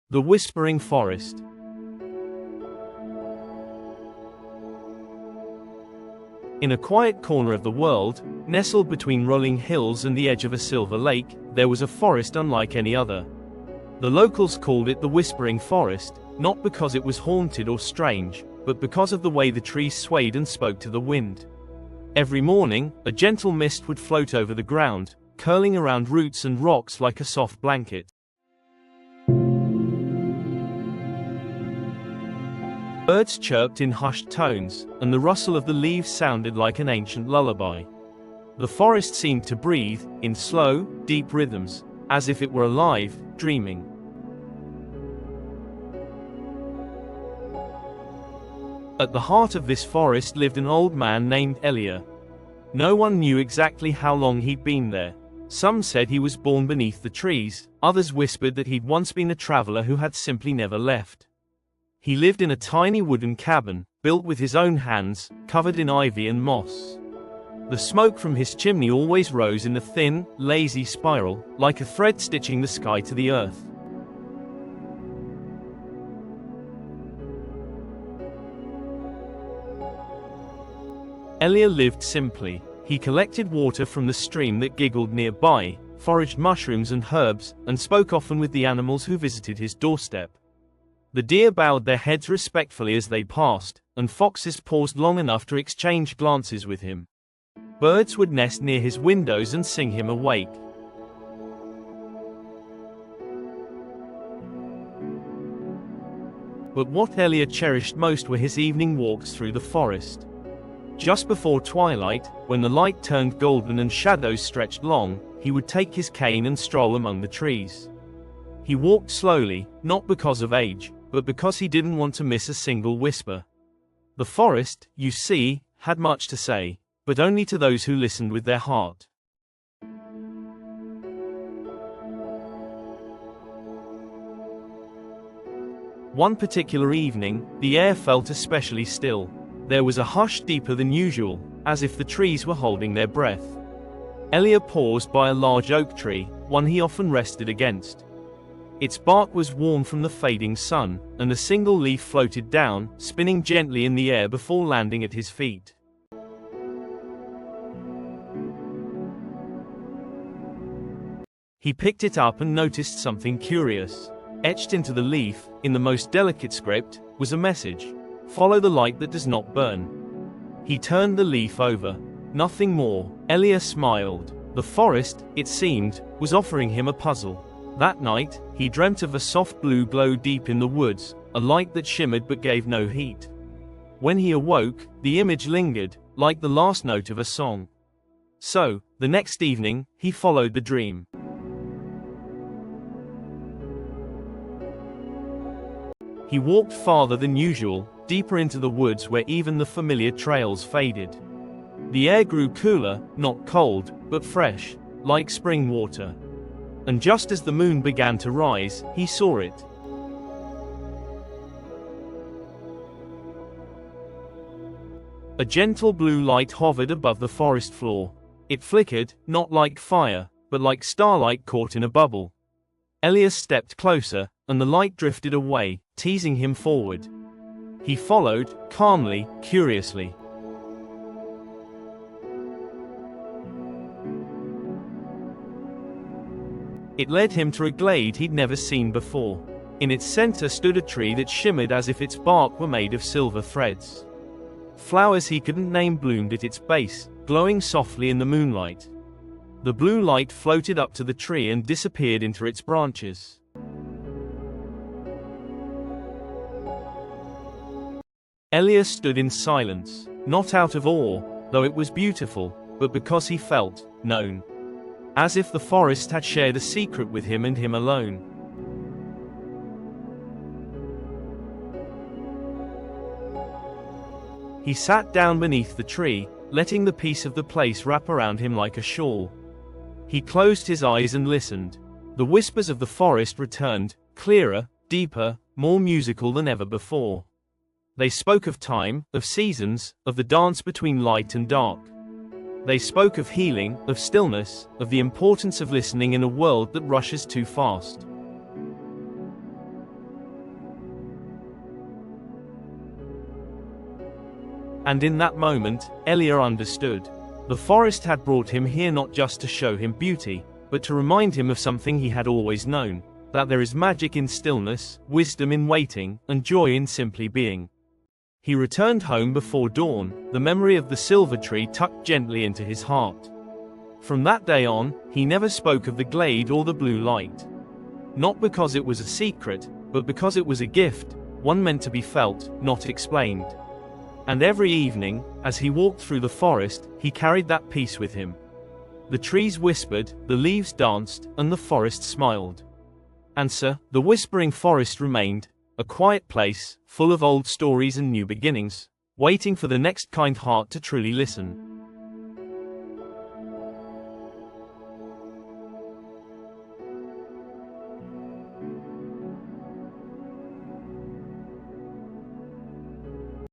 The Whispering Forest. In a quiet corner of the world, nestled between rolling hills and the edge of a silver lake, there was a forest unlike any other. The locals called it the Whispering Forest, not because it was haunted or strange, but because of the way the trees swayed and spoke to the wind. Every morning, a gentle mist would float over the ground, curling around roots and rocks like a soft blanket. Birds chirped in hushed tones, and the rustle of the leaves sounded like an ancient lullaby. The forest seemed to breathe, in slow, deep rhythms, as if it were alive, dreaming. At the heart of this forest lived an old man named Elia. No one knew exactly how long he'd been there. Some said he was born beneath the trees, others whispered that he'd once been a traveler who had simply never left. He lived in a tiny wooden cabin, built with his own hands, covered in ivy and moss. The smoke from his chimney always rose in a thin, lazy spiral, like a thread stitching the sky to the earth. Elia lived simply. He collected water from the stream that giggled nearby, foraged mushrooms and herbs, and spoke often with the animals who visited his doorstep. The deer bowed their heads respectfully as they passed, and foxes paused long enough to exchange glances with him. Birds would nest near his windows and sing him awake. But what Elia cherished most were his evening walks through the forest. Just before twilight, when the light turned golden and shadows stretched long, he would take his cane and stroll among the trees. He walked slowly, not because of age, but because he didn't want to miss a single whisper. The forest, you see, had much to say, but only to those who listened with their heart. One particular evening, the air felt especially still. There was a hush deeper than usual, as if the trees were holding their breath. Elia paused by a large oak tree, one he often rested against. Its bark was warm from the fading sun, and a single leaf floated down, spinning gently in the air before landing at his feet. He picked it up and noticed something curious. Etched into the leaf, in the most delicate script, was a message: "Follow the light that does not burn." He turned the leaf over. Nothing more. Elia smiled. The forest, it seemed, was offering him a puzzle. That night, he dreamt of a soft blue glow deep in the woods, a light that shimmered but gave no heat. When he awoke, the image lingered, like the last note of a song. So, the next evening, he followed the dream. He walked farther than usual, deeper into the woods where even the familiar trails faded. The air grew cooler, not cold, but fresh, like spring water. And just as the moon began to rise, he saw it. A gentle blue light hovered above the forest floor. It flickered, not like fire, but like starlight caught in a bubble. Elias stepped closer, and the light drifted away, teasing him forward. He followed, calmly, curiously. It led him to a glade he'd never seen before. In its center stood a tree that shimmered as if its bark were made of silver threads. Flowers he couldn't name bloomed at its base, glowing softly in the moonlight. The blue light floated up to the tree and disappeared into its branches. Elias stood in silence, not out of awe, though it was beautiful, but because he felt known. As if the forest had shared a secret with him and him alone. He sat down beneath the tree, letting the peace of the place wrap around him like a shawl. He closed his eyes and listened. The whispers of the forest returned, clearer, deeper, more musical than ever before. They spoke of time, of seasons, of the dance between light and dark. They spoke of healing, of stillness, of the importance of listening in a world that rushes too fast. And in that moment, Elia understood. The forest had brought him here not just to show him beauty, but to remind him of something he had always known, that there is magic in stillness, wisdom in waiting, and joy in simply being. He returned home before dawn, the memory of the silver tree tucked gently into his heart. From that day on, he never spoke of the glade or the blue light. Not because it was a secret, but because it was a gift, one meant to be felt, not explained. And every evening, as he walked through the forest, he carried that peace with him. The trees whispered, the leaves danced, and the forest smiled. And so, the whispering forest remained, a quiet place, full of old stories and new beginnings, waiting for the next kind heart to truly listen.